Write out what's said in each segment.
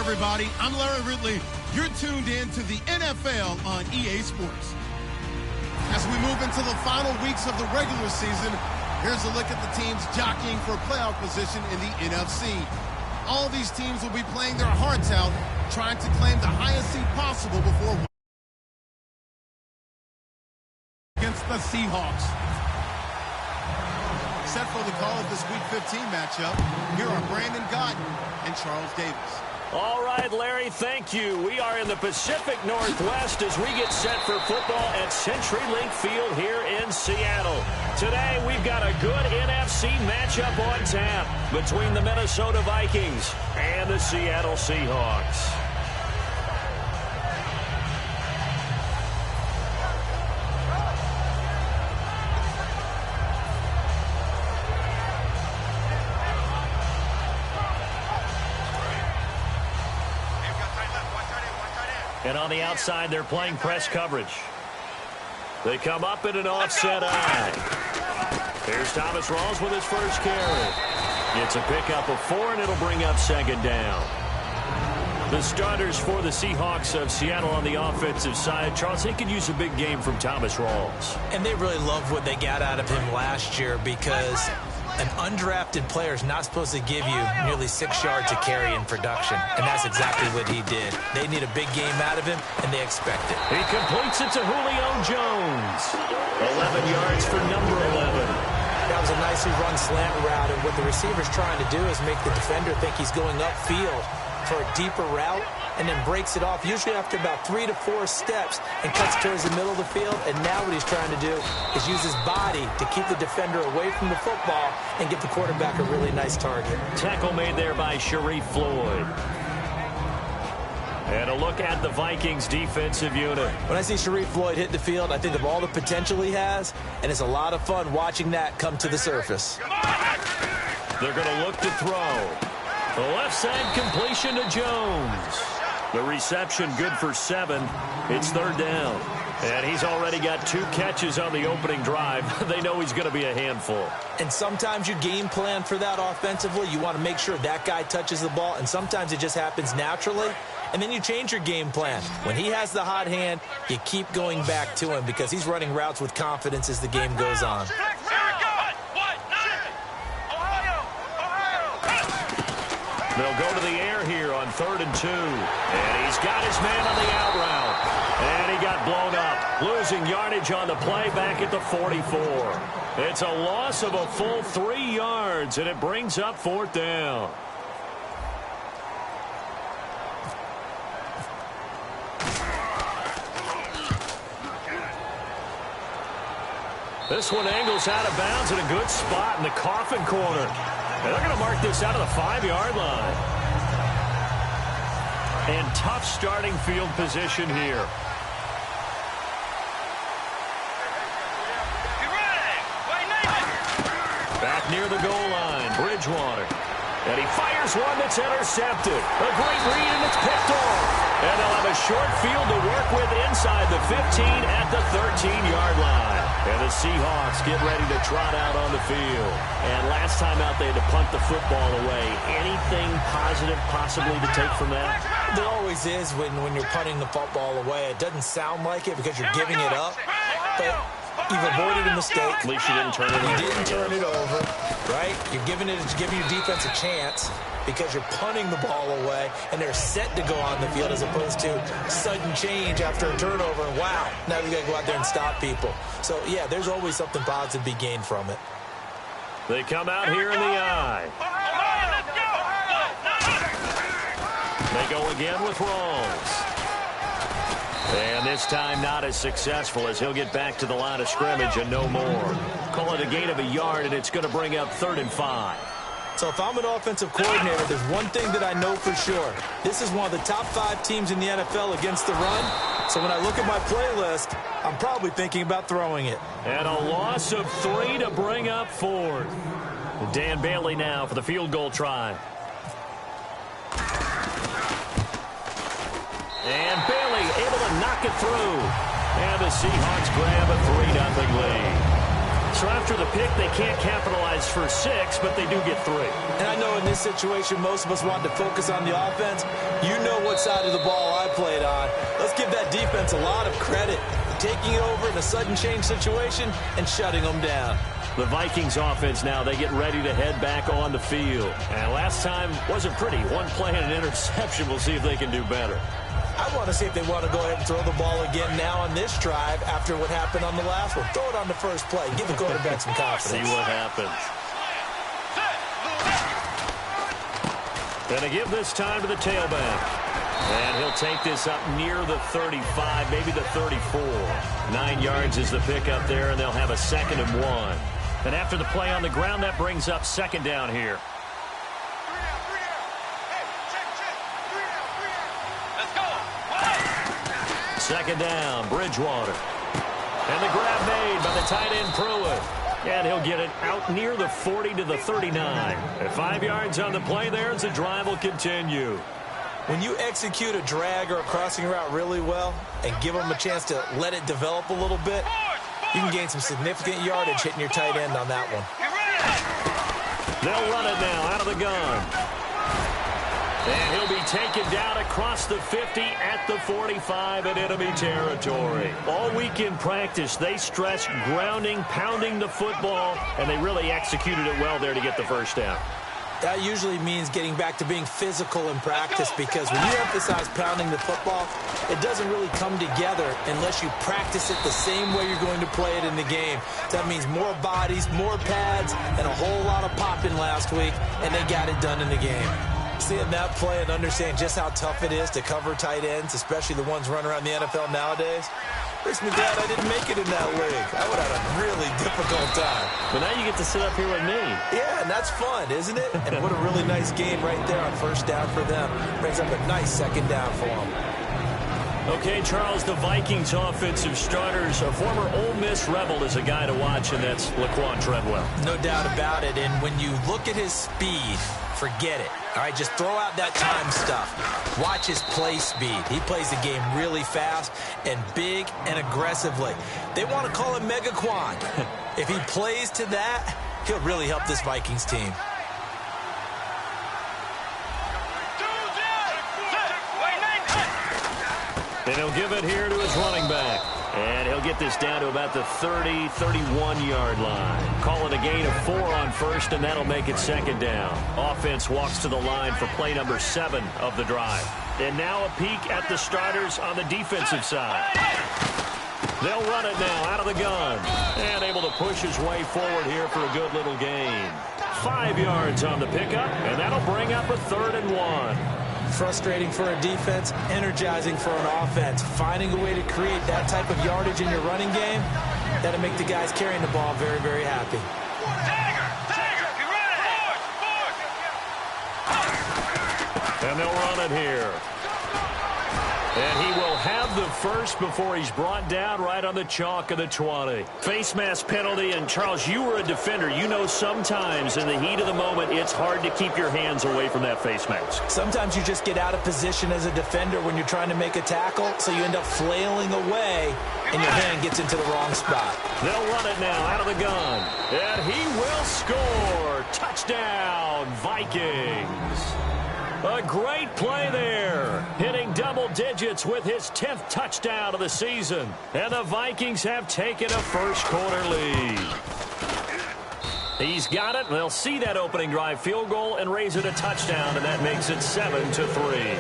everybody. I'm Larry Ridley. You're tuned in to the NFL on EA Sports. As we move into the final weeks of the regular season, here's a look at the teams jockeying for playoff position in the NFC. All these teams will be playing their hearts out, trying to claim the highest seed possible before against the Seahawks. Set for the call of this Week 15 matchup, here are Brandon Gotton and Charles Davis. All right, Larry, thank you. We are in the Pacific Northwest as we get set for football at CenturyLink Field here in Seattle. Today, we've got a good NFC matchup on tap between the Minnesota Vikings and the Seattle Seahawks. And on the outside, they're playing press coverage. They come up in an offset eye. Here's Thomas Rawls with his first carry. It's a pickup of 4, and it'll bring up second down. The starters for the Seahawks of Seattle on the offensive side, Charles, they could use a big game from Thomas Rawls. And they really loved what they got out of him last year because an undrafted player is not supposed to give you nearly 6 yards a carry in production, and that's exactly what he did. They need a big game out of him, and they expect it. He completes it to Julio Jones. 11 yards for number 11. That was a nicely run slant route, and what the receiver's trying to do is make the defender think he's going upfield for a deeper route, and then breaks it off, usually after about 3 to 4 steps, and cuts towards the middle of the field. And now what he's trying to do is use his body to keep the defender away from the football and give the quarterback a really nice target. Tackle made there by Sharif Floyd. And a look at the Vikings defensive unit. When I see Sharif Floyd hit the field, I think of all the potential he has, and it's a lot of fun watching that come to the surface. They're going to look to throw. The left side completion to Jones. The reception good for 7. It's third down. And he's already got 2 catches on the opening drive. They know he's going to be a handful. And sometimes you game plan for that offensively. You want to make sure that guy touches the ball, and sometimes it just happens naturally. And then you change your game plan. When he has the hot hand, you keep going back to him because he's running routes with confidence as the game goes on. They'll go to the air here on 3rd and 2. And he's got his man on the out route. And he got blown up. Losing yardage on the play back at the 44. It's a loss of a full 3 yards, and it brings up 4th down. This one angles out of bounds in a good spot in the coffin corner. And they're going to mark this out of the 5-yard line. And tough starting field position here. Back near the goal line, Bridgewater. And he fires one that's intercepted. A great read, and it's picked off. And they'll have a short field to work with inside the 15 at the 13-yard line. And the Seahawks get ready to trot out on the field. And last time out, they had to punt the football away. Anything positive possibly to take from that? There always is when you're punting the football away. It doesn't sound like it because you're giving it up. But you've avoided a mistake. At least you didn't turn it over. You didn't turn it over, right? You're giving your defense a chance because you're punting the ball away, and they're set to go on the field as opposed to sudden change after a turnover, and wow, now we got to go out there and stop people. So, yeah, there's always something positive to be gained from it. They come out here in the eye. They go again with Rawls. And this time not as successful as he'll get back to the line of scrimmage and no more. Call it a gain of a yard, and it's going to bring up 3rd and 5. So if I'm an offensive coordinator, there's one thing that I know for sure. This is one of the top 5 teams in the NFL against the run. So when I look at my playlist, I'm probably thinking about throwing it. And a loss of 3 to bring up 4. Dan Bailey now for the field goal try. And Bailey able to knock it through. And the Seahawks grab a 3-0 lead. So after the pick, they can't capitalize for 6, but they do get 3. And I know in this situation, most of us want to focus on the offense. You know what side of the ball I played on. Let's give that defense a lot of credit for taking it over in a sudden change situation and shutting them down. The Vikings offense now, they get ready to head back on the field. And last time wasn't pretty. One play and an interception. We'll see if they can do better. I want to see if they want to go ahead and throw the ball again now on this drive after what happened on the last one. Throw it on the first play. Give the quarterback some confidence. See what happens. Going to give this time to the tailback. And he'll take this up near the 35, maybe the 34. 9 yards is the pickup there, and they'll have a 2nd and 1. And after the play on the ground, that brings up 2nd down here. Second down, Bridgewater. And the grab made by the tight end Pruitt. And he'll get it out near the 40 to the 39. At 5 yards on the play there as the drive will continue. When you execute a drag or a crossing route really well and give them a chance to let it develop a little bit, you can gain some significant yardage hitting your tight end on that one. They'll run it now out of the gun. And he'll be taken down across the 50 at the 45 in enemy territory. All week in practice, they stressed grounding, pounding the football, and they really executed it well there to get the first down. That usually means getting back to being physical in practice, because when you emphasize pounding the football, it doesn't really come together unless you practice it the same way you're going to play it in the game. That means more bodies, more pads, and a whole lot of popping last week, and they got it done in the game. Seeing that play and understand just how tough it is to cover tight ends, especially the ones running around the NFL nowadays, makes me glad I didn't make it in that league. I would have had a really difficult time. But now you get to sit up here with me. Yeah, and that's fun, isn't it? And what a really nice game right there on first down for them. Brings up a nice 2nd down for them. Okay, Charles, the Vikings offensive starters, a former Ole Miss Rebel is a guy to watch, and that's Laquan Treadwell. No doubt about it, and when you look at his speed, forget it. All right, just throw out that time stuff. Watch his play speed. He plays the game really fast and big and aggressively. They want to call him Megaquan. If he plays to that, he'll really help this Vikings team. And he'll give it here to his running back. And he'll get this down to about the 30, 31-yard line. Call it a gain of 4 on first, and that'll make it 2nd down. Offense walks to the line for play number 7 of the drive. And now a peek at the starters on the defensive side. They'll run it now out of the gun. And able to push his way forward here for a good little gain. 5 yards on the pickup, and that'll bring up a 3rd and 1. Frustrating for a defense, energizing for an offense. Finding a way to create that type of yardage in your running game, that'll make the guys carrying the ball very, very happy. And they'll run it here. And he will have the first before he's brought down right on the chalk of the 20. Face mask penalty, and Charles, you were a defender. You know sometimes in the heat of the moment, it's hard to keep your hands away from that face mask. Sometimes you just get out of position as a defender when you're trying to make a tackle, so you end up flailing away, and your hand gets into the wrong spot. They'll run it now out of the gun. And he will score. Touchdown, Vikings. A great play there, hitting double digits with his 10th touchdown of the season. And the Vikings have taken a first-quarter lead. He's got it. They'll see that opening drive field goal and raise it a touchdown, and that makes it 7-3.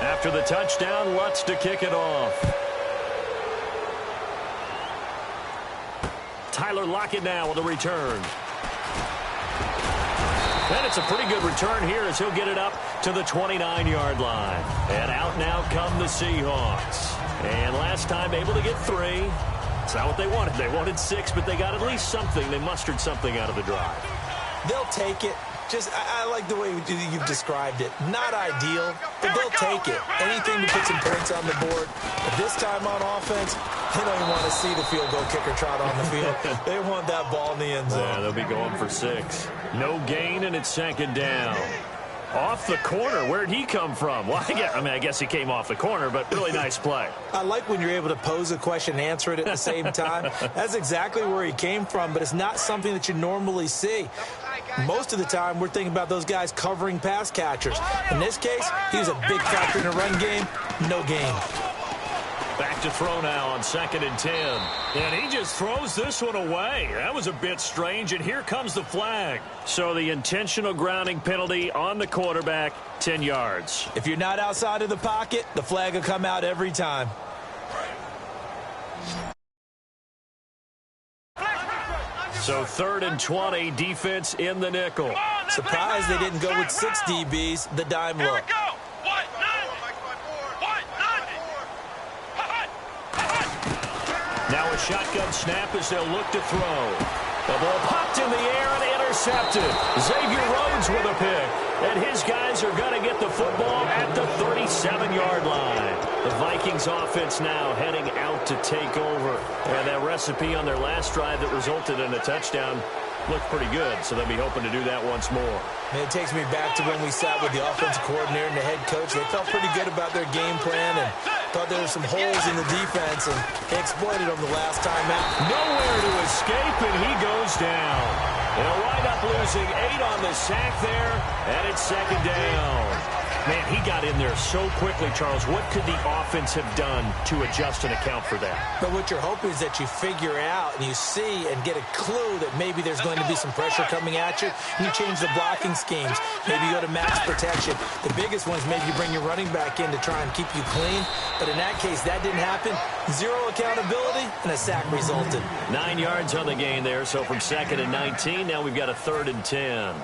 After the touchdown, Lutz to kick it off. Tyler Lockett now with a return. And it's a pretty good return here as he'll get it up to the 29-yard line. And out now come the Seahawks. And last time able to get 3. It's not what they wanted. They wanted 6, but they got at least something. They mustered something out of the drive. They'll take it. I like the way you've described it. Not ideal, but they'll take it. Anything to put some points on the board. But this time on offense, they don't even want to see the field goal kicker trot on the field. They want that ball in the end zone. Yeah, they'll be going for 6. No gain, and it's 2nd down. Off the corner. Where'd he come from? Well, I guess he came off the corner, but really nice play. I like when you're able to pose a question and answer it at the same time. That's exactly where he came from, but it's not something that you normally see. Most of the time, we're thinking about those guys covering pass catchers. In this case, he was a big factor in the run game. No gain. Back to throw now on 2nd and 10. And he just throws this one away. That was a bit strange, and here comes the flag. So the intentional grounding penalty on the quarterback, 10 yards. If you're not outside of the pocket, the flag will come out every time. So 3rd and 20, defense in the nickel. Surprised they didn't go with 6 DBs, the dime look. Now a shotgun snap as they'll look to throw. The ball popped in the air and intercepted. Xavier Rhodes with a pick. And his guys are going to get the football at the 37-yard line. The Vikings offense now heading out to take over. And that recipe on their last drive that resulted in a touchdown looked pretty good, so they'll be hoping to do that once more. It takes me back to when we sat with the offensive coordinator and the head coach. They felt pretty good about their game plan and thought there were some holes in the defense, and they exploited them the last time out. Nowhere to escape, and he goes down. They'll wind up losing 8 on the sack there, and it's 2nd down. Man, he got in there so quickly, Charles. What could the offense have done to adjust and account for that? But what you're hoping is that you figure out and you see and get a clue that maybe there's going to be some pressure coming at you, and you change the blocking schemes. Maybe you go to max protection. The biggest one is maybe you bring your running back in to try and keep you clean. But in that case, that didn't happen. 0 accountability, and a sack resulted. 9 yards on the gain there, so from 2nd and 19, now we've got a 3rd and 10.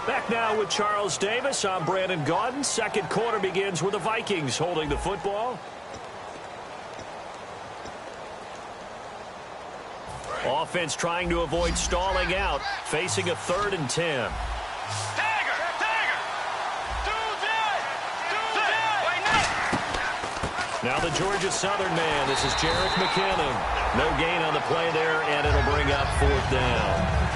Back now with Charles Davis. I'm Brandon Gaudin. Second quarter begins with the Vikings holding the football. Offense trying to avoid stalling out, facing a 3rd and 10. Now the Georgia Southern man. This is Jerick McKinnon. No gain on the play there, and it'll bring up 4th down.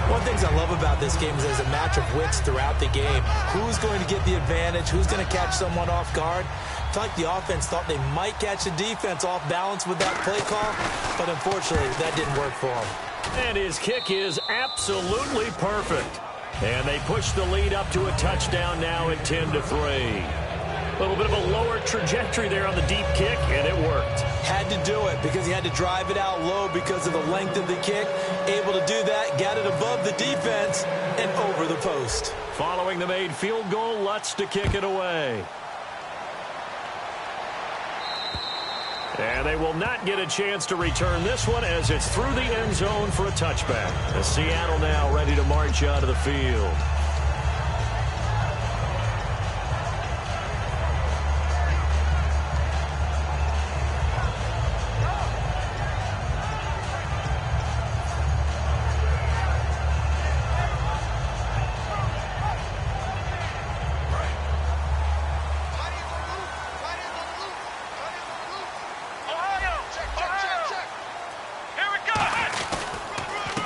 One of the things I love about this game is there's a match of wits throughout the game. Who's going to get the advantage? Who's going to catch someone off guard? I feel like the offense thought they might catch the defense off balance with that play call, but unfortunately, that didn't work for them. And his kick is absolutely perfect. And they push the lead up to a touchdown now at 10-3. A little bit of a lower trajectory there on the deep kick, and it worked. Had to do it because he had to drive it out low because of the length of the kick. Able to do that, got it above the defense, and over the post. Following the made field goal, Lutz to kick it away. And they will not get a chance to return this one as it's through the end zone for a touchback. As Seattle now ready to march out of the field.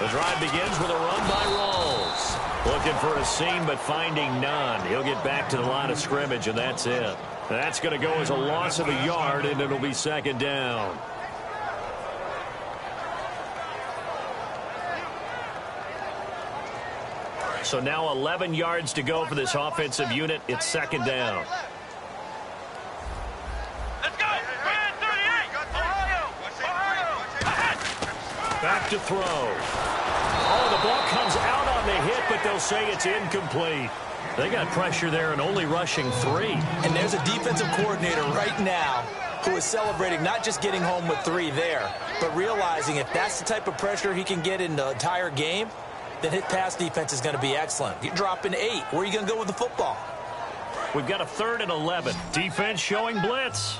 The drive begins with a run by Rawls. Looking for a seam, but finding none. He'll get back to the line of scrimmage, and that's it. That's going to go as a loss of a yard, and it'll be 2nd down. So now 11 yards to go for this offensive unit. It's 2nd down. Back to throw. Oh, the ball comes out on the hit, but they'll say it's incomplete. They got pressure there and only rushing 3. And there's a defensive coordinator right now who is celebrating not just getting home with 3 there, but realizing if that's the type of pressure he can get in the entire game, then his pass defense is going to be excellent. You're dropping 8. Where are you going to go with the football? We've got a 3rd and 11. Defense showing blitz.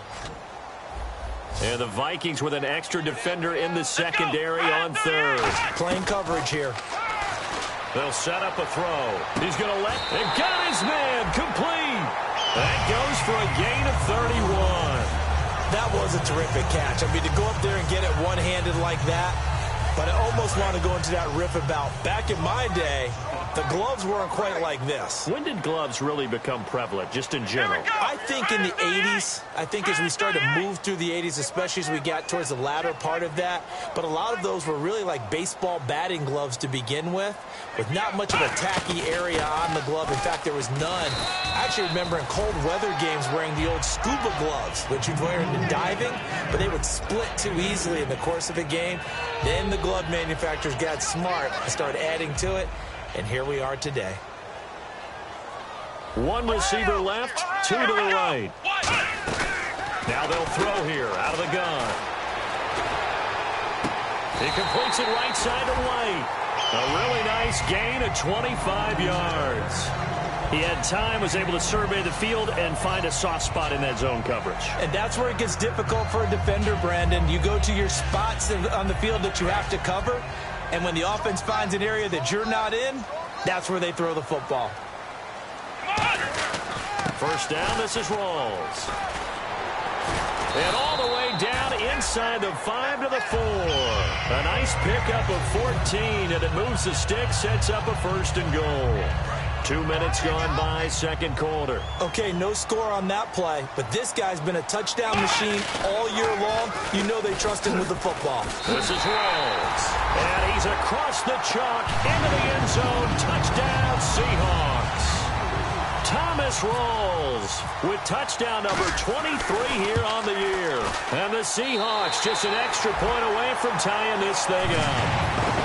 And the Vikings with an extra defender in the secondary on 3rd. Playing coverage here. They'll set up a throw. He's going to let and got his man complete. That goes for a gain of 31. That was a terrific catch. I mean, to go up there and get it one-handed like that, but I almost want to go into that riff about back in my day, the gloves weren't quite like this. When did gloves really become prevalent, just in general? I think in the 80s. I think as we started to move through the 80s, especially as we got towards the latter part of that. But a lot of those were really like baseball batting gloves to begin with not much of a tacky area on the glove. In fact, there was none. I actually remember in cold weather games wearing the old scuba gloves, which you'd wear in diving, but they would split too easily in the course of a game. Then the glove manufacturers got smart and started adding to it. And here we are today. One receiver left, two to the right. Now they'll throw here out of the gun. He completes it right side to White. A really nice gain of 25 yards. He had time, was able to survey the field and find a soft spot in that zone coverage. And that's where it gets difficult for a defender, Brandon. You go to your spots on the field that you have to cover, and when the offense finds an area that you're not in, that's where they throw the football. First down, this is Rawls. And all the way down inside the 5 to the 4. A nice pickup of 14, and it moves the stick, sets up a first and goal. 2 minutes gone by, second quarter. Okay, no score on that play, but this guy's been a touchdown machine all year long. You know they trust him with the football. This is Rawls. And he's across the chalk into the end zone. Touchdown, Seahawks. Thomas Rawls with touchdown number 23 here on the year. And the Seahawks just an extra point away from tying this thing up.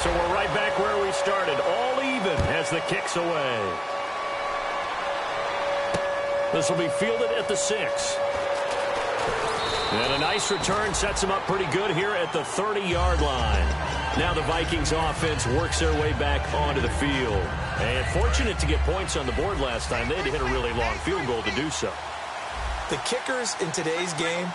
So we're right back where we started, all even as the kick's away. This will be fielded at the 6. And a nice return sets them up pretty good here at the 30-yard line. Now the Vikings offense works their way back onto the field. And fortunate to get points on the board last time. They had to hit a really long field goal to do so. The kickers in today's game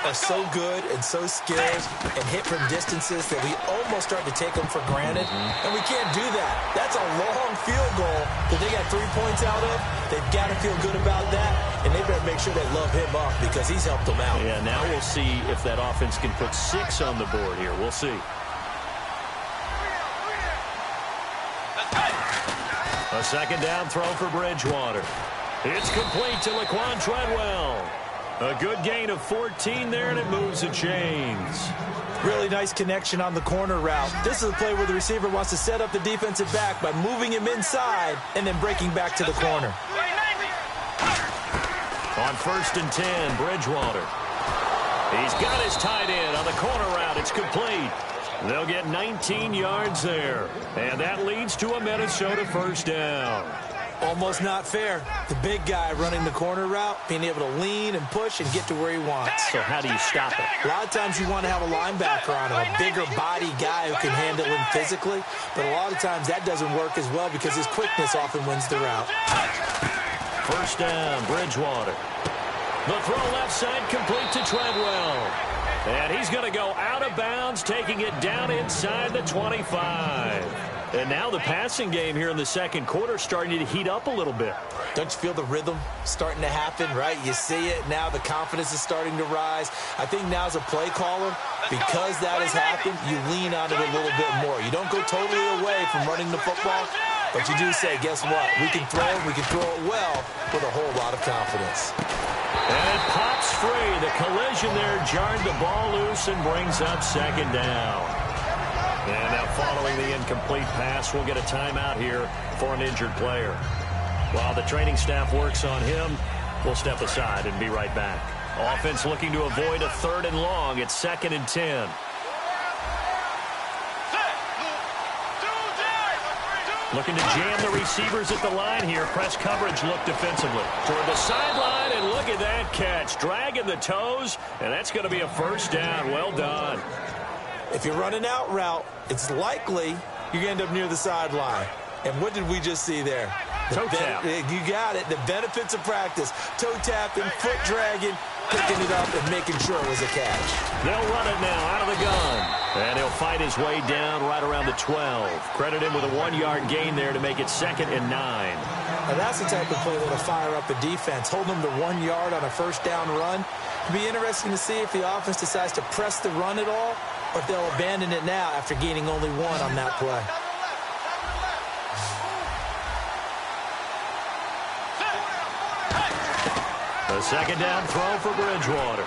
are so good and so skilled and hit from distances that we almost start to take them for granted. And we can't do that. That's a long field goal that they got 3 points out of. They've got to feel good about that, and they better make sure they love him up because he's helped them out. Yeah, now we'll see if that offense can put 6 on the board here. We'll see. A second down throw for Bridgewater. It's complete to Laquan Treadwell. A good gain of 14 there, and it moves the chains. Really nice connection on the corner route. This is a play where the receiver wants to set up the defensive back by moving him inside and then breaking back to the corner. On 1st and 10, Bridgewater. He's got his tight end on the corner route. It's complete. They'll get 19 yards there. And that leads to a Minnesota first down. Almost not fair. The big guy running the corner route, being able to lean and push and get to where he wants. So how do you stop it? A lot of times you want to have a linebacker on him, a bigger body guy who can handle him physically. But a lot of times that doesn't work as well because his quickness often wins the route. First down, Bridgewater. The throw left side complete to Treadwell. And he's going to go out of bounds, taking it down inside the 25. And now the passing game here in the second quarter starting to heat up a little bit. Don't you feel the rhythm starting to happen, right? You see it now. The confidence is starting to rise. I think now as a play caller, because that has happened, you lean on it a little bit more. You don't go totally away from running the football, but you do say, guess what? We can throw it. We can throw it well with a whole lot of confidence. And it pops free. The collision there jarred the ball loose and brings up second down. And now following the incomplete pass, we'll get a timeout here for an injured player. While the training staff works on him, we'll step aside and be right back. Offense looking to avoid a 3rd and long. It's 2nd and 10. Looking to jam the receivers at the line here. Press coverage look defensively. Toward the sideline, and look at that catch. Dragging the toes, and that's going to be a first down. Well done. If you're running out route, it's likely you're going to end up near the sideline. And what did we just see there? Toe tap. You got it. The benefits of practice. Toe tapping, foot dragging, picking it up, and making sure it was a catch. They'll run it now out of the gun. And he'll fight his way down right around the 12. Credit him with a 1-yard gain there to make it 2nd and 9. Now that's the type of play that'll fire up a defense, holding them to 1 yard on a first down run. It'll be interesting to see if the offense decides to press the run at all, or if they'll abandon it now after gaining only 1 on that play. The 2nd down throw for Bridgewater.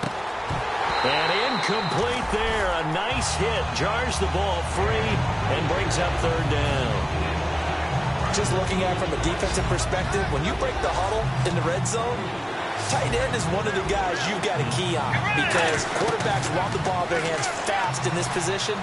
And incomplete there. A nice hit. Jars the ball free and brings up 3rd down. Just looking at it from a defensive perspective, when you break the huddle in the red zone, tight end is one of the guys you've got to key on because quarterbacks want the ball in their hands fast in this position,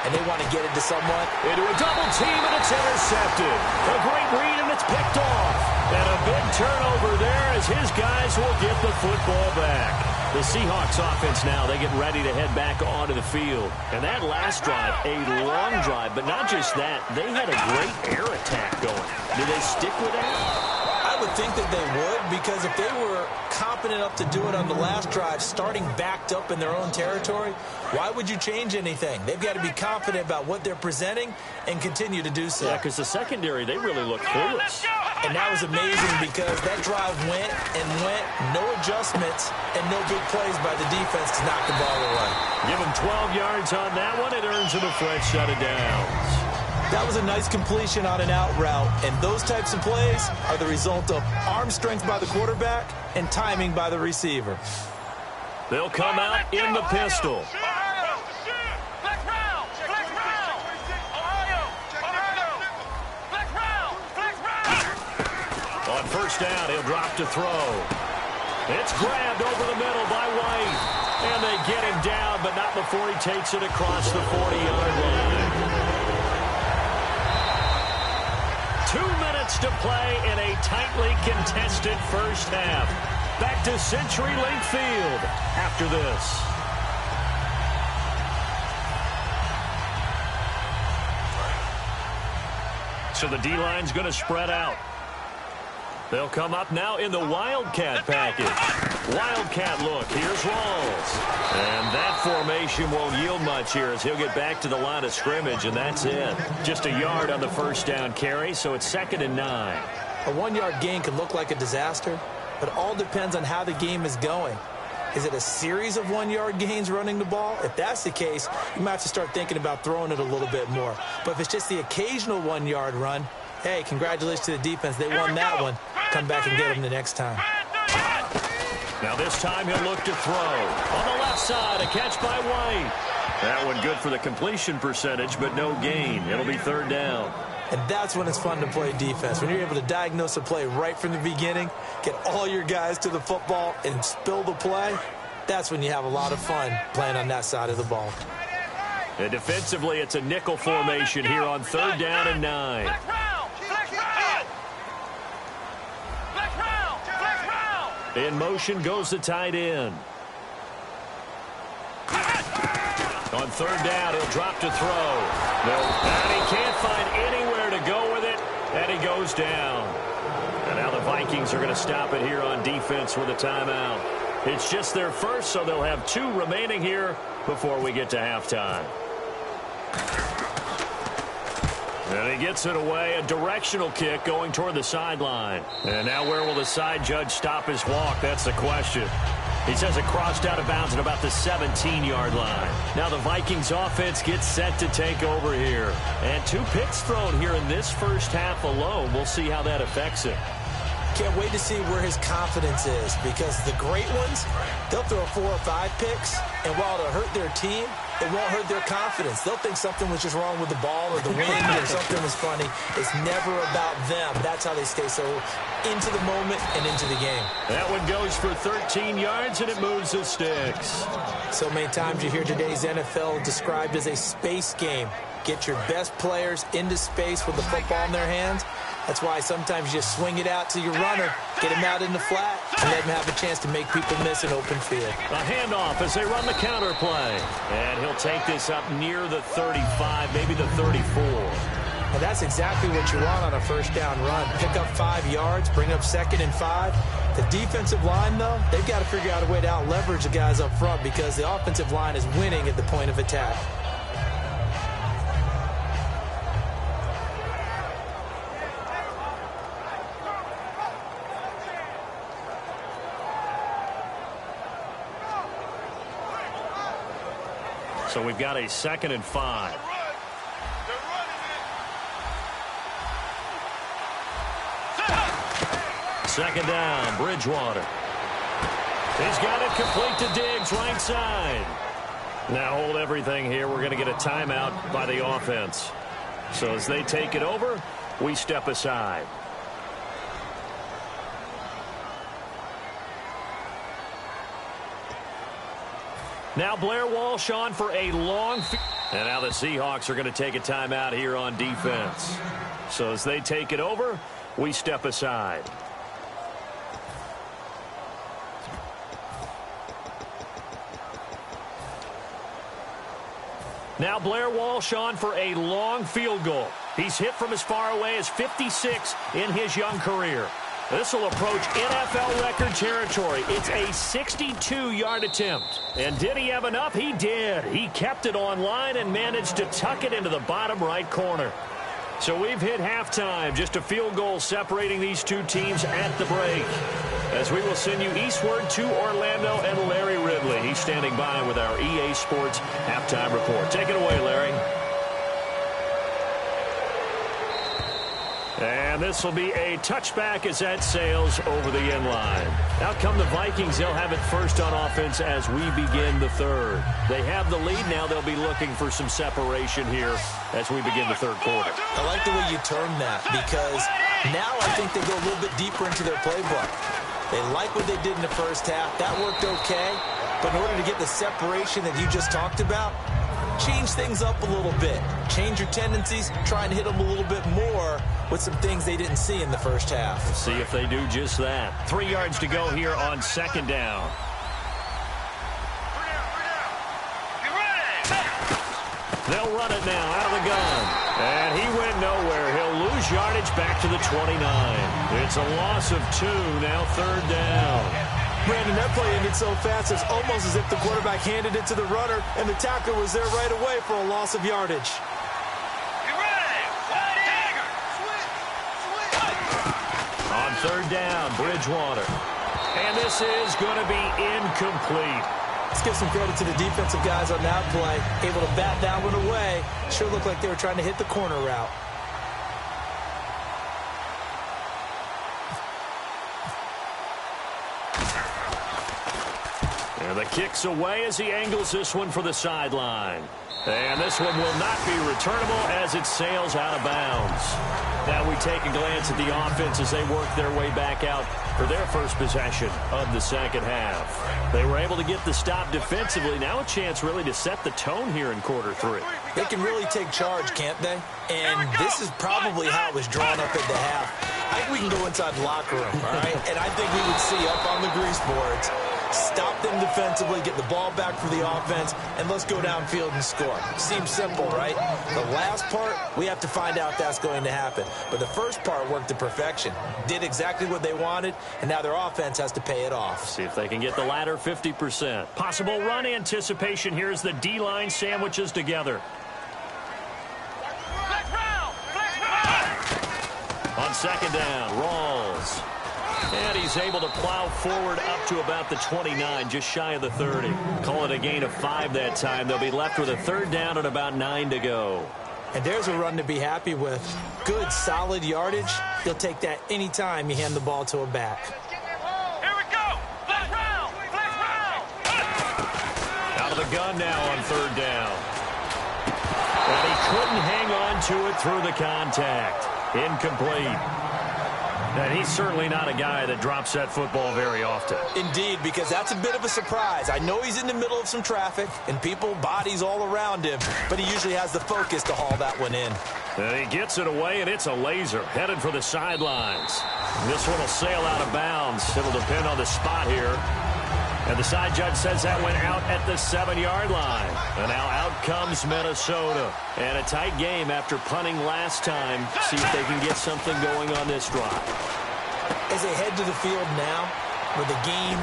and they want to get it to someone. Into a double team, and it's intercepted. A great read, and it's picked off. And a big turnover there as his guys will get the football back. The Seahawks offense now, they get ready to head back onto the field. And that last drive, a long drive, but not just that, they had a great air attack going. Do they stick with that? I would think that they would, because if they were competent enough to do it on the last drive, starting backed up in their own territory, why would you change anything? They've got to be confident about what they're presenting and continue to do so. Yeah, because the secondary, they really look clueless. And that was amazing because that drive went and went, no adjustments, and no big plays by the defense to knock the ball away. Give them 12 yards on that one. It earns them a fresh set of downs. That was a nice completion on an out route, and those types of plays are the result of arm strength by the quarterback and timing by the receiver. They'll come out in the pistol. On first down, he'll drop to throw. It's grabbed over the middle by White, and they get him down, but not before he takes it across the 40-yard line. 2 minutes to play in a tightly contested first half. Back to CenturyLink Field after this. So the D-line's going to spread out. They'll come up now in the Wildcat package. Wildcat look. Here's Rawls. And that formation won't yield much here as he'll get back to the line of scrimmage, and that's it. Just a yard on the first down carry, so it's 2nd and 9. A 1-yard gain can look like a disaster, but all depends on how the game is going. Is it a series of 1-yard gains running the ball? If that's the case, you might have to start thinking about throwing it a little bit more. But if it's just the occasional 1-yard run, hey, congratulations to the defense. They won that one. Come back and get them the next time. Now this time he'll look to throw. On the left side, a catch by White. That one good for the completion percentage, but no gain. It'll be 3rd down. And that's when it's fun to play defense. When you're able to diagnose a play right from the beginning, get all your guys to the football, and spill the play, that's when you have a lot of fun playing on that side of the ball. And defensively, it's a nickel formation here on 3rd down and 9. In motion goes the tight end. On 3rd down, he'll drop to throw. And he can't find anywhere to go with it, and he goes down. And now the Vikings are going to stop it here on defense with a timeout. It's just their first, so they'll have 2 remaining here before we get to halftime. And he gets it away, a directional kick going toward the sideline. And now where will the side judge stop his walk? That's the question. He says it crossed out of bounds at about the 17-yard line. Now the Vikings offense gets set to take over here. And 2 picks thrown here in this first half alone. We'll see how that affects him. Can't wait to see where his confidence is, because the great ones, they'll throw 4 or 5 picks, and while it'll hurt their team, it won't hurt their confidence. They'll think something was just wrong with the ball or the wind or something was funny. It's never about them. That's how they stay so into the moment and into the game. That one goes for 13 yards, and it moves the sticks. So many times you hear today's NFL described as a space game. Get your best players into space with the football in their hands. That's why sometimes you just swing it out to your runner, get him out in the flat, and let him have a chance to make people miss an open field. A handoff as they run the counter play. And he'll take this up near the 35, maybe the 34. And that's exactly what you want on a first down run. Pick up 5 yards, bring up 2nd and 5. The defensive line, though, they've got to figure out a way to out-leverage the guys up front because the offensive line is winning at the point of attack. So we've got a 2nd and 5. Second down, Bridgewater. He's got it complete to Diggs, right side. Now hold everything here. We're going to get a timeout by the offense. So as they take it over, we step aside. Now Blair Walsh on for a long field. And now the Seahawks are going to take a timeout here on defense. So as they take it over, we step aside. Now Blair Walsh on for a long field goal. He's hit from as far away as 56 in his young career. This will approach NFL record territory. It's a 62-yard attempt. And did he have enough? He did. He kept it on line and managed to tuck it into the bottom right corner. So we've hit halftime. Just a field goal separating these two teams at the break. As we will send you eastward to Orlando and Larry Ridley. He's standing by with our EA Sports halftime report. Take it away, Larry. And this will be a touchback as that sails over the end line. Out come the Vikings. They'll have it first on offense as we begin the third. They have the lead. Now they'll be looking for some separation here as we begin the third quarter. I like the way you term that because now I think they go a little bit deeper into their playbook. They like what they did in the first half. That worked okay. But in order to get the separation that you just talked about, change things up a little bit. Change your tendencies. Try and hit them a little bit more with some things they didn't see in the first half. We'll see if they do just that. 3 yards to go here on second down. They'll run it now out of the gun. And he went nowhere. He'll lose yardage back to the 29. It's a loss of 2, now third down. Brandon, that play ended so fast, it's almost as if the quarterback handed it to the runner, and the tackler was there right away for a loss of yardage. On third down, Bridgewater. And this is going to be incomplete. Let's give some credit to the defensive guys on that play. Able to bat that one away. Sure looked like they were trying to hit the corner route. And the kick's away as he angles this one for the sideline. And this one will not be returnable as it sails out of bounds. Now we take a glance at the offense as they work their way back out for their first possession of the second half. They were able to get the stop defensively. Now a chance really to set the tone here in quarter 3. They can really take charge, can't they? And this is probably how it was drawn up at the half. I think we can go inside the locker room, all right? And I think we would see up on the grease boards, stop them defensively, get the ball back for the offense, and let's go downfield and score. Seems simple, right? The last part, we have to find out if that's going to happen. But the first part worked to perfection. Did exactly what they wanted, and now their offense has to pay it off. See if they can get the latter 50%. Possible run anticipation here as the D-line sandwiches together. On second down, Rawls. And he's able to plow forward up to about the 29, just shy of the 30. Call it a gain of 5 that time. They'll be left with a third down and about 9 to go. And there's a run to be happy with. Good, solid yardage. He'll take that any time you hand the ball to a back. Here we go. Flash round. Flash round. Out of the gun now on third down. And he couldn't hang on to it through the contact. Incomplete. And he's certainly not a guy that drops that football very often. Indeed, because that's a bit of a surprise. I know he's in the middle of some traffic and people, bodies all around him, but he usually has the focus to haul that one in. And he gets it away, and it's a laser headed for the sidelines. This one will sail out of bounds. It'll depend on the spot here. And the side judge says that went out at the 7-yard line. And now out comes Minnesota. And a tight game after punting last time. See if they can get something going on this drive. As they head to the field now, with the game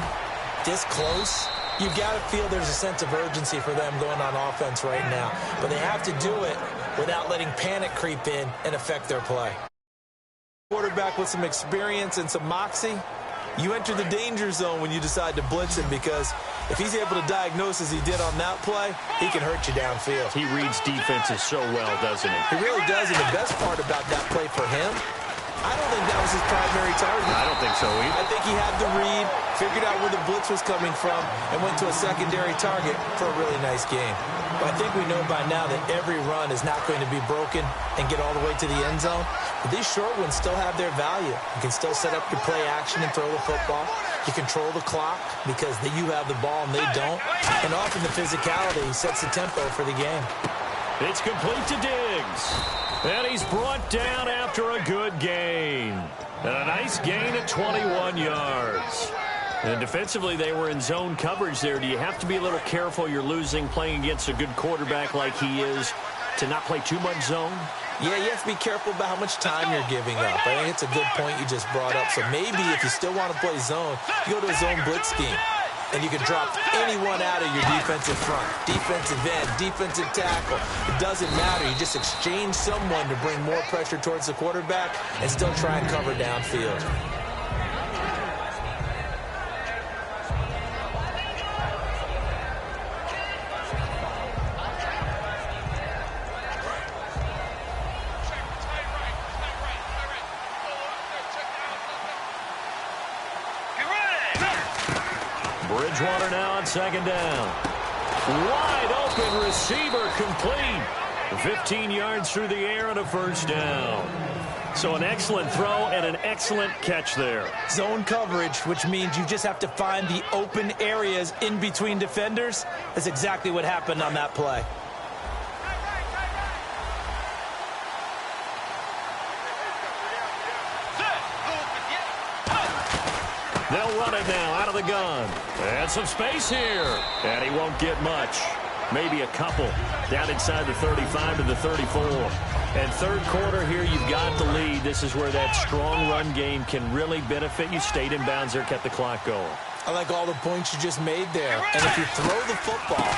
this close, you've got to feel there's a sense of urgency for them going on offense right now. But they have to do it without letting panic creep in and affect their play. Quarterback with some experience and some moxie. You enter the danger zone when you decide to blitz him, because if he's able to diagnose as he did on that play, he can hurt you downfield. He reads defenses so well, doesn't he? He really does, and the best part about that play for him, I don't think that was his primary target. I don't think so either. I think he had the read, figured out where the blitz was coming from, and went to a secondary target for a really nice game. But I think we know by now that every run is not going to be broken and get all the way to the end zone. But these short ones still have their value. You can still set up your play action and throw the football. You control the clock because you have the ball and they don't. And often the physicality sets the tempo for the game. It's complete to Diggs. And he's brought down after a good gain. And a nice gain at 21 yards. And defensively, they were in zone coverage there. Do you have to be a little careful? You're losing playing against a good quarterback like he is to not play too much zone? Yeah, you have to be careful about how much time you're giving up. I think it's a good point you just brought up. So maybe if you still want to play zone, you go to a zone blitz scheme. And you can drop anyone out of your defensive front, defensive end, defensive tackle. It doesn't matter. You just exchange someone to bring more pressure towards the quarterback and still try and cover downfield. Bridgewater now on second down. Wide open receiver complete. 15 yards through the air and a first down. So an excellent throw and an excellent catch there. Zone coverage, which means you just have to find the open areas in between defenders. That's exactly what happened on that play. They'll run it now out of the gun. And some space here. And he won't get much. Maybe a couple. Down inside the 35 to the 34. And third quarter here, you've got the lead. This is where that strong run game can really benefit you. Stayed in bounds there, kept the clock going. I like all the points you just made there. And if you throw the football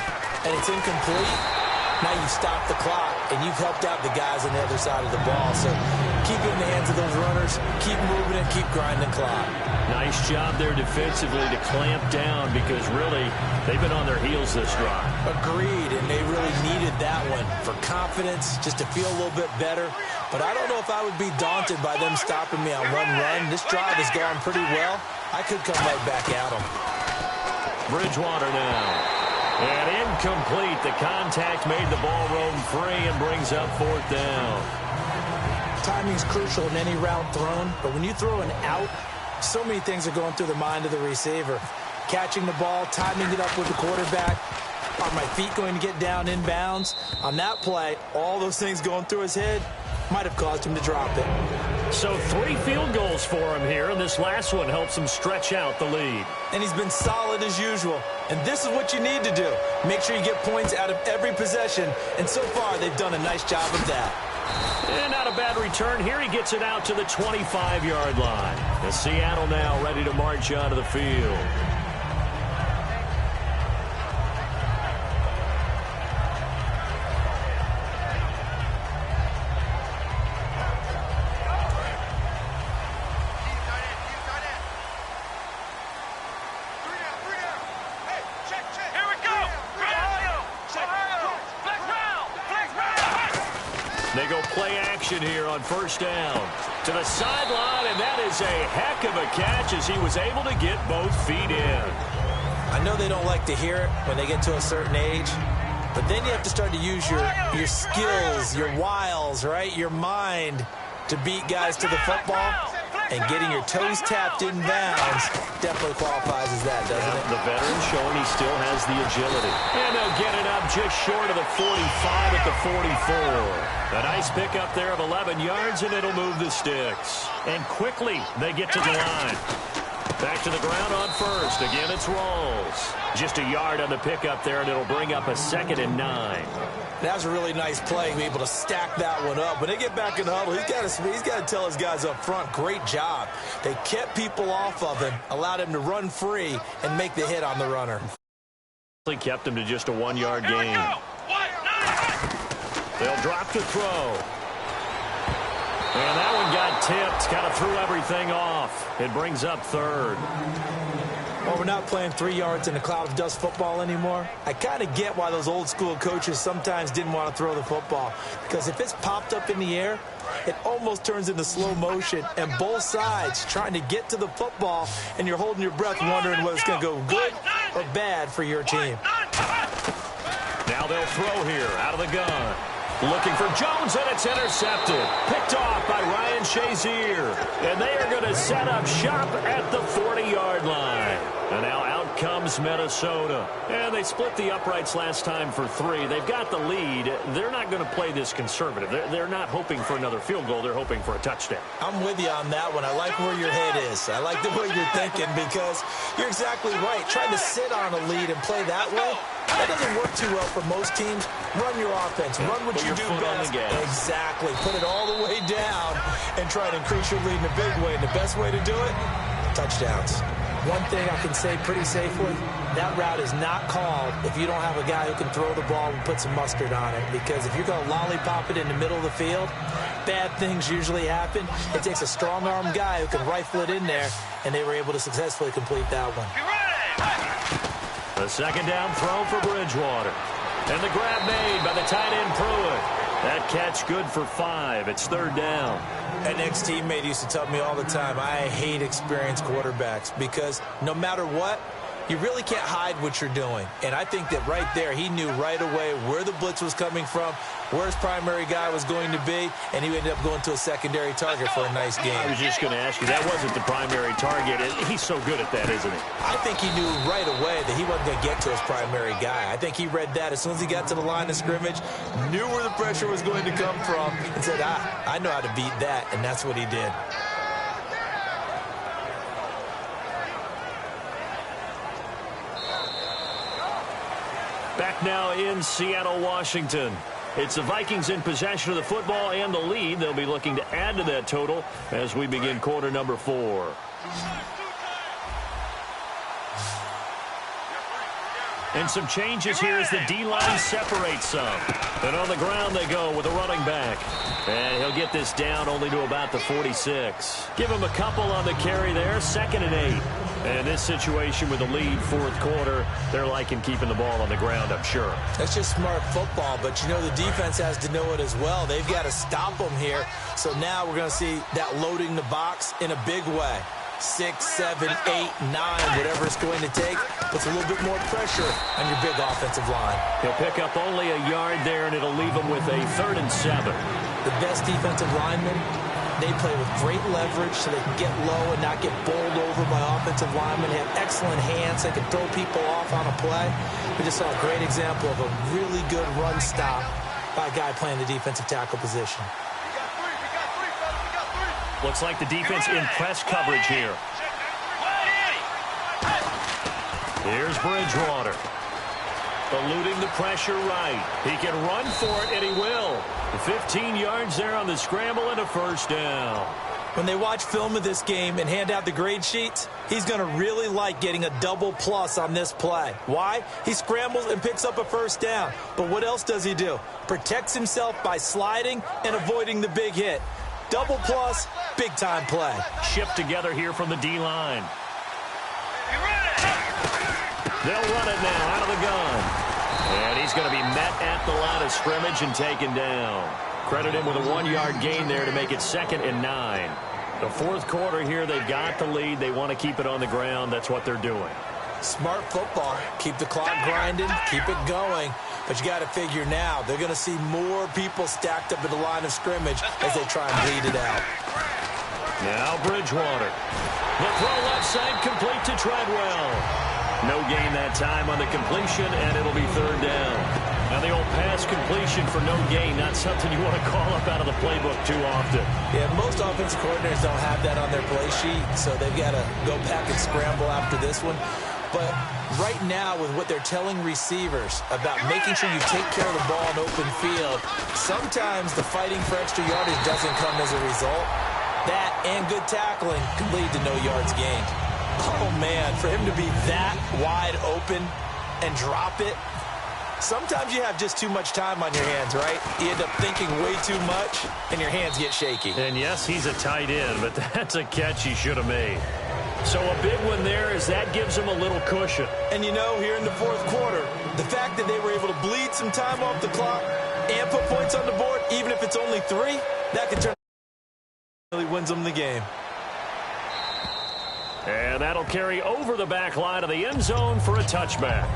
and it's incomplete, now you stop the clock, and you've helped out the guys on the other side of the ball. So keep it in the hands of those runners, keep moving and keep grinding clock. Nice job there defensively to clamp down, because really they've been on their heels this drive. Agreed, and they really needed that one for confidence, just to feel a little bit better. But I don't know if I would be daunted by them stopping me on one run. This drive has gone pretty well. I could come right back at them. Bridgewater now. And incomplete. The contact made the ball roam free and brings up fourth down. Timing's crucial in any route thrown, but when you throw an out, so many things are going through the mind of the receiver. Catching the ball, timing it up with the quarterback. Are my feet going to get down in bounds? On that play, all those things going through his head might have caused him to drop it. So 3 field goals for him here, and this last one helps him stretch out the lead. And he's been solid as usual. And this is what you need to do. Make sure you get points out of every possession. And so far, they've done a nice job of that. And not a bad return here. He gets it out to the 25-yard line. And Seattle now ready to march out of the field. They go play action here on first down. To the sideline, and that is a heck of a catch as he was able to get both feet in. I know they don't like to hear it when they get to a certain age, but then you have to start to use your skills, your wiles, right? Your mind to beat guys to the football. And getting your toes tapped in bounds definitely qualifies as that, doesn't it? The veteran showing he still has the agility. And they'll get it up just short of the 45 at the 44. A nice pickup there of 11 yards, and it'll move the sticks. And quickly, they get to the line. Back to the ground on first. Again, it's Rawls. Just a yard on the pickup there, and it'll bring up a 2nd and 9. That was a really nice play, to be able to stack that one up. When they get back in the huddle, he's got to tell his guys up front, great job. They kept people off of him, allowed him to run free, and make the hit on the runner. They kept him to just a 1-yard gain. They'll drop the throw. And that one got tipped. Kind of threw everything off. It brings up third. Well, we're not playing 3 yards in a cloud of dust football anymore. I kind of get why those old school coaches sometimes didn't want to throw the football. Because if it's popped up in the air, it almost turns into slow motion. And both sides trying to get to the football, and you're holding your breath wondering whether it's going to go good or bad for your team. Now they'll throw here out of the gun. Looking for Jones, and it's intercepted. Picked off by Ryan Shazier. And they are going to set up shop at the 40-yard line. And now out comes Minnesota. And they split the uprights last time for 3. They've got the lead. They're not going to play this conservative. They're not hoping for another field goal. They're hoping for a touchdown. I'm with you on that one. I like where your head is. I like the way you're thinking because you're exactly right. Trying to sit on a lead and play that way, that doesn't work too well for most teams. Run your offense. Run what you do best. Exactly. Put it all the way down and try to increase your lead in a big way. And the best way to do it, touchdowns. One thing I can say pretty safely, that route is not called if you don't have a guy who can throw the ball and put some mustard on it. Because if you're going to lollipop it in the middle of the field, bad things usually happen. It takes a strong-armed guy who can rifle it in there, and they were able to successfully complete that one. The second down throw for Bridgewater. And the grab made by the tight end Pruitt. That catch good for 5. It's third down. An ex-teammate used to tell me all the time, I hate experienced quarterbacks because no matter what, you really can't hide what you're doing. And I think that right there, he knew right away where the blitz was coming from, where his primary guy was going to be, and he ended up going to a secondary target for a nice game. I was just going to ask you, that wasn't the primary target. He's so good at that, isn't he? I think he knew right away that he wasn't going to get to his primary guy. I think he read that as soon as he got to the line of scrimmage, knew where the pressure was going to come from, and said, I know how to beat that, and that's what he did. Back now in Seattle, Washington. It's the Vikings in possession of the football and the lead. They'll be looking to add to that total as we begin quarter number 4. And some changes here as the D-line separates some. And on the ground they go with a running back. And he'll get this down only to about the 46. Give him a couple on the carry there, 2nd and 8. And this situation with the lead, 4th quarter, they're liking keeping the ball on the ground, I'm sure. That's just smart football, but you know the defense has to know it as well. They've got to stop them here. So now we're going to see that loading the box in a big way. 6, 7, 8, 9, whatever it's going to take, puts a little bit more pressure on your big offensive line. He'll pick up only a yard there, and it'll leave him with a 3rd and 7. The best defensive linemen, they play with great leverage so they can get low and not get bowled over by offensive linemen. They have excellent hands. They can throw people off on a play. We just saw a great example of a really good run stop by a guy playing the defensive tackle position. Looks like the defense in press coverage here. Here's Bridgewater. Eluding the pressure right. He can run for it, and he will. 15 yards there on the scramble and a 1st down. When they watch film of this game and hand out the grade sheets, he's going to really like getting a double plus on this play. Why? He scrambles and picks up a 1st down. But what else does he do? Protects himself by sliding and avoiding the big hit. Double plus, big-time play. Shipped together here from the D-line. They'll run it now out of the gun. And he's going to be met at the line of scrimmage and taken down. Credit him with a 1-yard gain there to make it 2nd and 9. The 4th quarter here, they've got the lead. They want to keep it on the ground. That's what they're doing. Smart football. Keep the clock grinding. Keep it going. But you got to figure now, they're going to see more people stacked up at the line of scrimmage as they try and bleed it out. Now Bridgewater. The throw left side complete to Treadwell. No gain that time on the completion, and it'll be 3rd down. Now the old pass completion for no gain, not something you want to call up out of the playbook too often. Yeah, most offensive coordinators don't have that on their play sheet, so they've got to go back and scramble after this one. But right now, with what they're telling receivers about making sure you take care of the ball in open field, sometimes the fighting for extra yardage doesn't come as a result. That and good tackling can lead to no yards gained. Oh, man, for him to be that wide open and drop it, Sometimes you have just too much time on your hands, right? You end up thinking way too much, and your hands get shaky. And yes, he's a tight end, but that's a catch he should have made. So a big one there as that gives him a little cushion. And you know, here in the fourth quarter, the fact that they were able to bleed some time off the clock and put points on the board, even if it's only 3, that could turn really wins them the game. And that'll carry over the back line of the end zone for a touchback.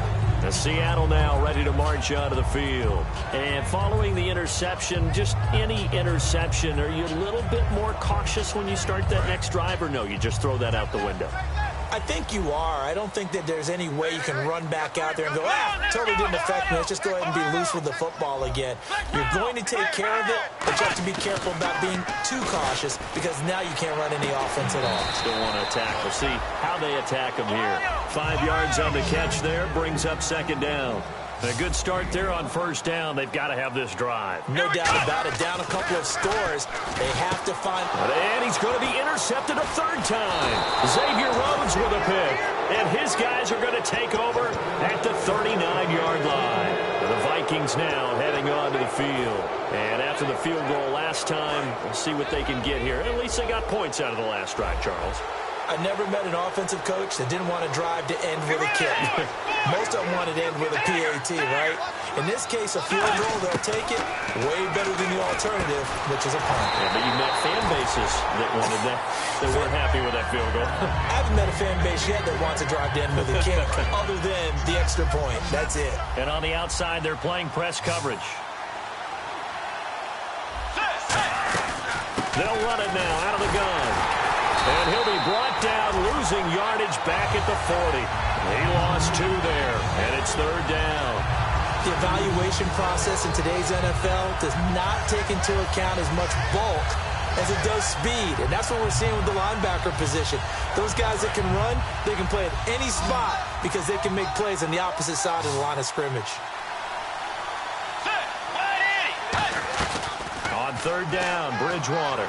And Seattle now ready to march out of the field. And following the interception, just any interception, are you a little bit more cautious when you start that next drive, or no, you just throw that out the window? I think you are. I don't think that there's any way you can run back out there and go, totally didn't affect me. Let's just go ahead and be loose with the football again. You're going to take care of it, but you have to be careful about being too cautious because now you can't run any offense at all. Still want to attack. We'll see how they attack him here. 5 yards on the catch there, brings up second down. A good start there on first down. They've got to have this drive. No doubt about it. Down a couple of scores. They have to find... And he's going to be intercepted a third time. Xavier Rhodes with a pick. And his guys are going to take over at the 39-yard line. The Vikings now heading on to the field. And after the field goal last time, we'll see what they can get here. At least they got points out of the last drive, Charles. I never met an offensive coach that didn't want to drive to end with a kick. Most of them wanted to end with a PAT, right? In this case, a field goal, they'll take it way better than the alternative, which is a punt. Yeah, but you've met fan bases that wanted that weren't happy with that field goal. I haven't met a fan base yet that wants to drive to end with a kick other than the extra point. That's it. And on the outside, they're playing press coverage. They'll run it now out of the gun. And he'll be brought down, losing yardage back at the 40. He lost 2 there, and it's third down. The evaluation process in today's NFL does not take into account as much bulk as it does speed, and that's what we're seeing with the linebacker position. Those guys that can run, they can play at any spot because they can make plays on the opposite side of the line of scrimmage. On third down, Bridgewater.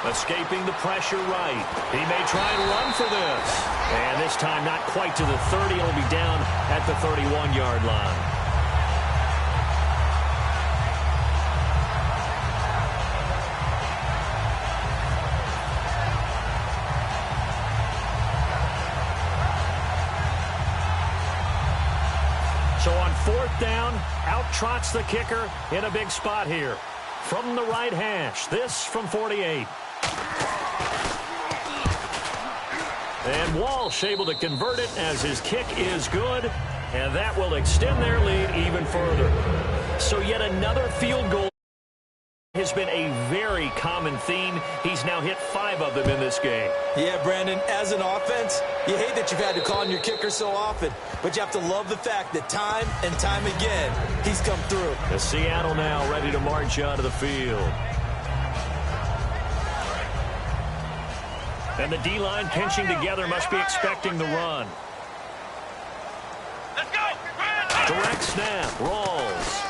Escaping the pressure right. He may try and run for this. And this time not quite to the 30. It'll be down at the 31-yard line. So on fourth down, out trots the kicker in a big spot here. From the right hash, this from 48. And Walsh able to convert it as his kick is good, and that will extend their lead even further. So yet another field goal has been a very common theme. He's now hit 5 of them in this game. Yeah, Brandon, as an offense, you hate that you've had to call on your kicker so often, but you have to love the fact that time and time again, he's come through. The Seattle now ready to march out of the field. And the D-line pinching together, must be expecting the run. Let's go. Direct snap, Rawls.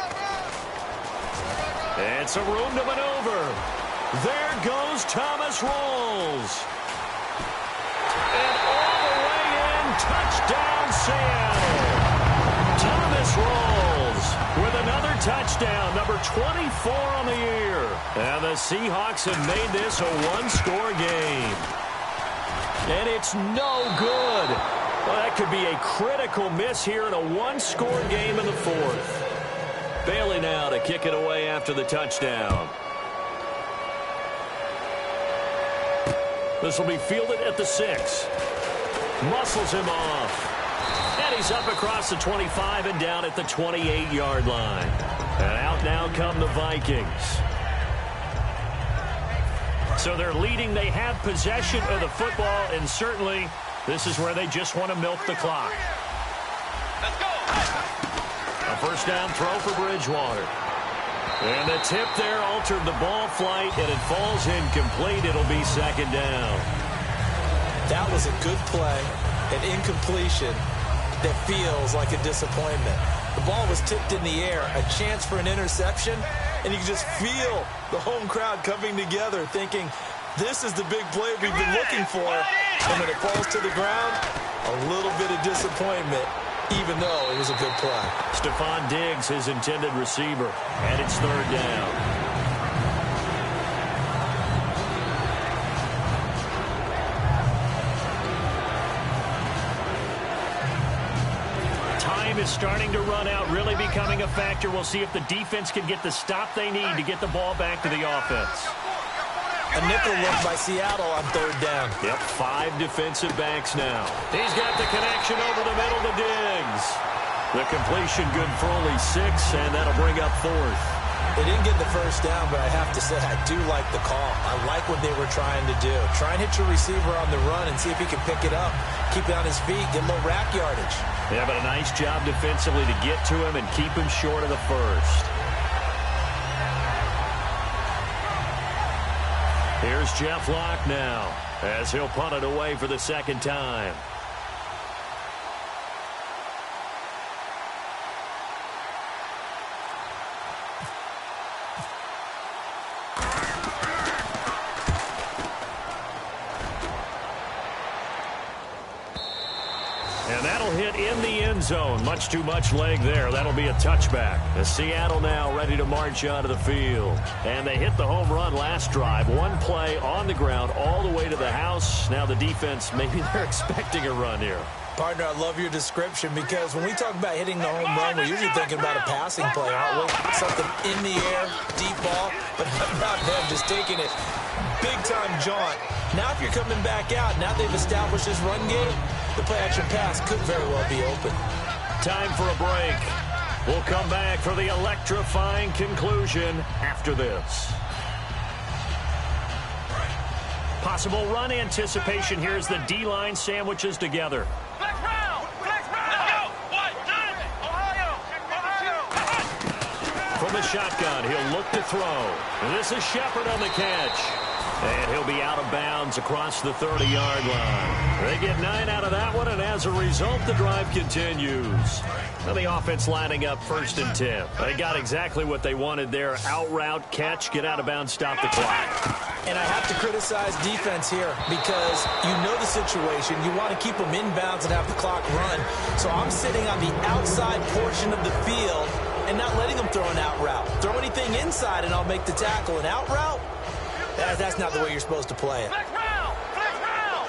And some room to maneuver. There goes Thomas Rawls. And all the way in, touchdown Seattle. Thomas Rawls with another touchdown, number 24 on the year. And the Seahawks have made this a one-score game. And it's no good. Well, that could be a critical miss here in a one-score game in the fourth. Bailey now to kick it away after the touchdown. This will be fielded at the 6. Muscles him off. And he's up across the 25 and down at the 28-yard line. And out now come the Vikings. So they're leading. They have possession of the football, and certainly this is where they just want to milk the clock. Let's go. A first down throw for Bridgewater. And the tip there altered the ball flight, and it falls incomplete. It'll be second down. That was a good play, an incompletion that feels like a disappointment. The ball was tipped in the air, a chance for an interception, and you can just feel the home crowd coming together thinking, this is the big play we've been looking for. And when it falls to the ground, a little bit of disappointment. even though it was a good play. Stephon Diggs, his intended receiver, and it's third down. Is starting to run out, really becoming a factor. We'll see if the defense can get the stop they need to get the ball back to the offense. A nickel look by Seattle on third down. Yep, 5 defensive backs now. He's got the connection over the middle to Diggs. The completion good for only 6, and that'll bring up fourth. They didn't get the first down, but I have to say I do like the call. I like what they were trying to do. Try and hit your receiver on the run and see if he can pick it up. Keep it on his feet, get a little rack yardage. Yeah, but a nice job defensively to get to him and keep him short of the first. Here's Jeff Locke now as he'll punt it away for the second time. And that'll hit in the end zone. Much too much leg there. That'll be a touchback. As Seattle now ready to march out of the field. And they hit the home run last drive. One play on the ground all the way to the house. Now the defense, maybe they're expecting a run here. Partner, I love your description because when we talk about hitting the home run, we're usually thinking about a passing play, aren't we? Something in the air, deep ball, but not them just taking it. Big-time jaunt. Now if you're coming back out, now they've established this run game, the play-action pass could very well be open. Time for a break. We'll come back for the electrifying conclusion after this. Possible run anticipation here as the D-line sandwiches together. Flex round! Flex round! Let's go! Ohio! From the shotgun, he'll look to throw. This is Shepard on the catch. And he'll be out of bounds across the 30-yard line. They get 9 out of that one, and as a result, the drive continues. Now the offense lining up 1st and 10. They got exactly what they wanted there. Out route, catch, get out of bounds, stop the clock. And I have to criticize defense here because you know the situation. You want to keep them inbounds and have the clock run. So I'm sitting on the outside portion of the field and not letting them throw an out route. Throw anything inside and I'll make the tackle. An out route? That's not the way you're supposed to play it. Flex round! Flex round!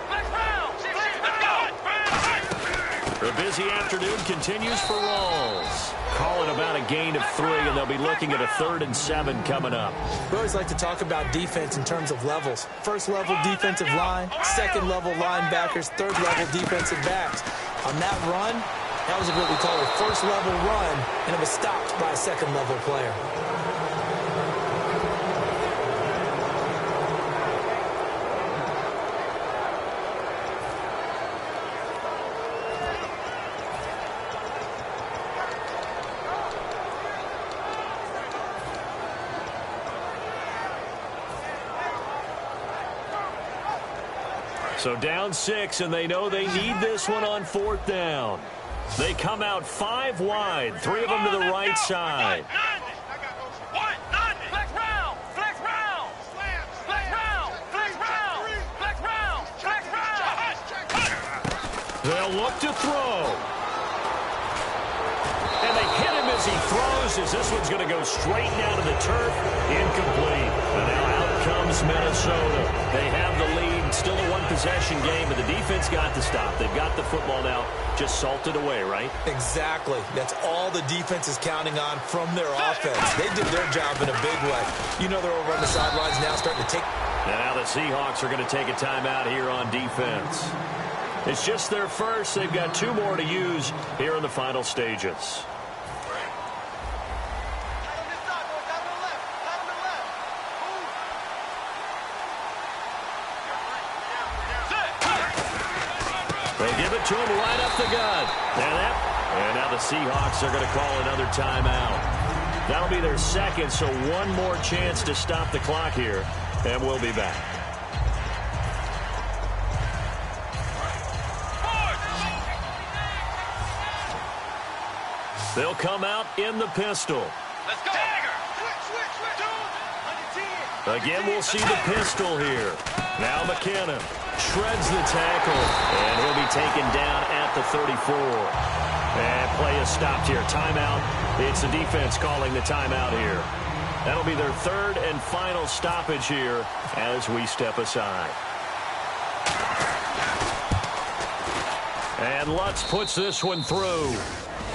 Flex round! Let's go! The busy afternoon continues for Rawls. Calling about a gain of 3, and they'll be looking at a 3rd and 7 coming up. We always like to talk about defense in terms of levels. 1st level defensive line, 2nd level linebackers, 3rd level defensive backs. On that run, that was what we call a 1st level run, and it was stopped by a 2nd level player. So down 6, and they know they need this one on 4th down. They come out 5 wide, 3 of them to the right side. Flex round! Flex round! Flex round! Flex round! Flex round! Flex round! They'll look to throw. And they hit him as he throws, as this one's going to go straight down to the turf. Incomplete. And now out comes Minnesota. They have the lead. Still a one-possession game, but the defense got the stop. They've got the football now, just salted away, right? Exactly. That's all the defense is counting on from their offense. They did their job in a big way. You know they're over on the sidelines now starting to take. And now the Seahawks are going to take a timeout here on defense. It's just their first. They've got 2 more to use here in the final stages. They give it to him right up the gut. And now the Seahawks are going to call another timeout. That'll be their 2nd, so 1 more chance to stop the clock here. And we'll be back. They'll come out in the pistol. Let's go! Again, we'll see the pistol here. Now McKinnon. shreds the tackle, and he'll be taken down at the 34. And play is stopped here. Timeout. It's the defense calling the timeout here. That'll be their third and final stoppage here as we step aside. And Lutz puts this one through.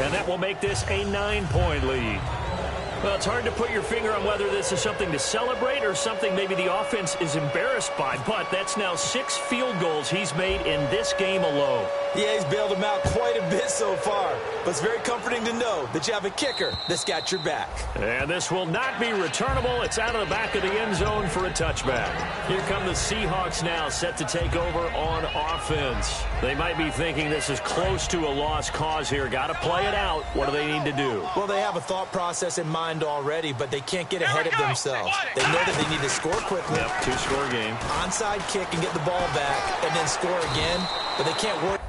And that will make this a 9-point lead. Well, it's hard to put your finger on whether this is something to celebrate or something maybe the offense is embarrassed by. But that's now 6 field goals he's made in this game alone. Yeah, he's bailed them out quite a bit so far. But it's very comforting to know that you have a kicker that's got your back. And this will not be returnable. It's out of the back of the end zone for a touchback. Here come the Seahawks now, set to take over on offense. They might be thinking this is close to a lost cause here. Got to play it out. What do they need to do? Well, they have a thought process in mind already, but they can't get ahead of themselves. They know that they need to score quickly. Yep, 2-score game. Onside kick and get the ball back and then score again, but they can't work.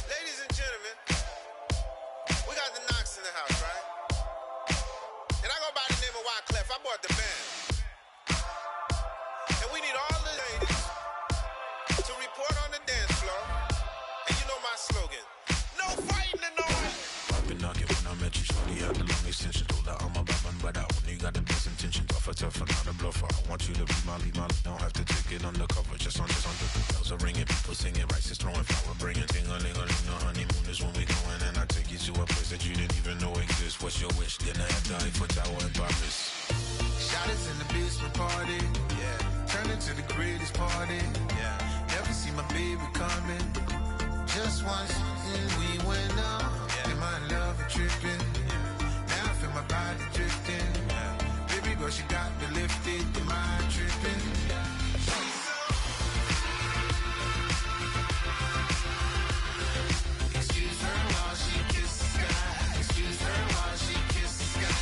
Ladies and gentlemen, we got the Knox in the house, right? And I go by the name of Wyclef. I bought the band. And we need all the ladies to report on the dance floor. And you know my slogan, no fighting and no fighting. I've been knocking when I met you, shorty had the long extension. Told her I'm a bad man, but I only got the best intention. Tough, not a bluffer. I want you to be my lead, don't have to take it undercover. Just under the bells are ringing, people singing, rice is throwing, flower bringing. Ting-a-ling-a-ling, the honeymoon is when we going, and I take you to a place that you didn't even know exists. What's your wish? Dinner at the Eiffel Tower in Paris. Shot is in the basement party, yeah. Turn into the greatest party, yeah. Never see my baby coming. Just once, and we went up. Yeah. And my love is tripping, yeah. Now I feel my body drifting, yeah. Baby girl, she got me lifted, the mind tripping, yeah. Excuse her while she kisses the sky. Excuse her while she kisses the sky.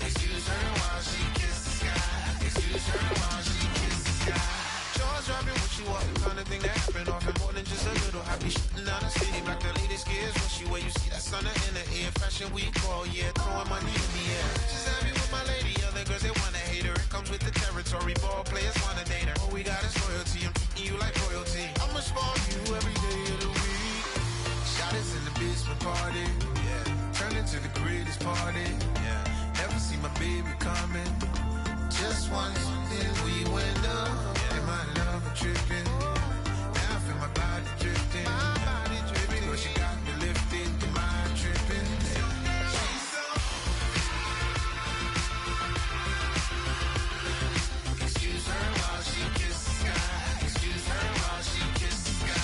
Excuse her while she kisses the sky. Excuse her while she kisses the sky. Jaws dropping when she walk, the kind of thing that happen often more than just a little. I be shooting down the city, back the latest gears. When she where you see that sun in the air, fashion week all year, throwing money in the air. She's happy with my lady, other girls they wanna hate her. It comes with the territory, ball players wanna date her. All we got is loyalty, I'm treating you like royalty. I'ma spoil you every day of the week. Shot is in the basement party, yeah. Turn into the greatest party, yeah. Never see my baby coming. Just once, then we went up, yeah. And my love was tripping. Now I feel my body drifting. My body dripping. But she got me lifted, the mind tripping. Excuse her while she kisses the sky. Excuse her while she kisses the sky.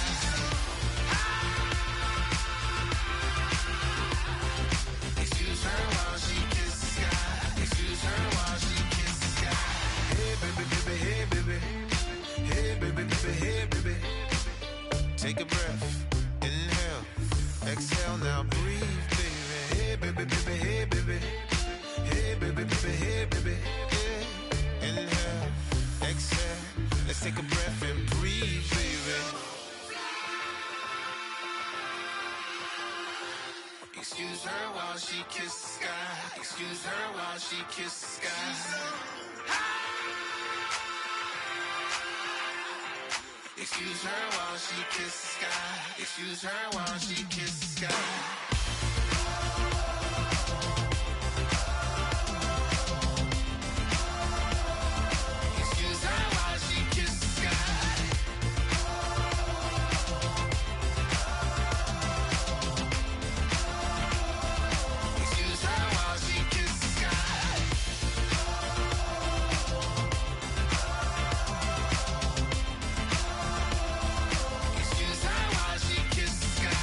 Excuse her while she kisses the sky. Excuse her while she kisses the sky. Hey baby, baby, hey baby. Hey baby, baby, hey baby. Take a breath, inhale, exhale, now breathe, baby. Hey baby, baby, hey baby. Hey baby, baby, hey baby. Yeah. Inhale, exhale, let's take a breath and breathe, baby. Excuse her while she kisses the sky. Excuse her while she kisses the sky. Excuse her while she kisses the sky. Excuse her while she kisses the sky. Excuse her while she kisses the sky. Excuse her while she kisses the sky. Excuse her while she kisses the sky.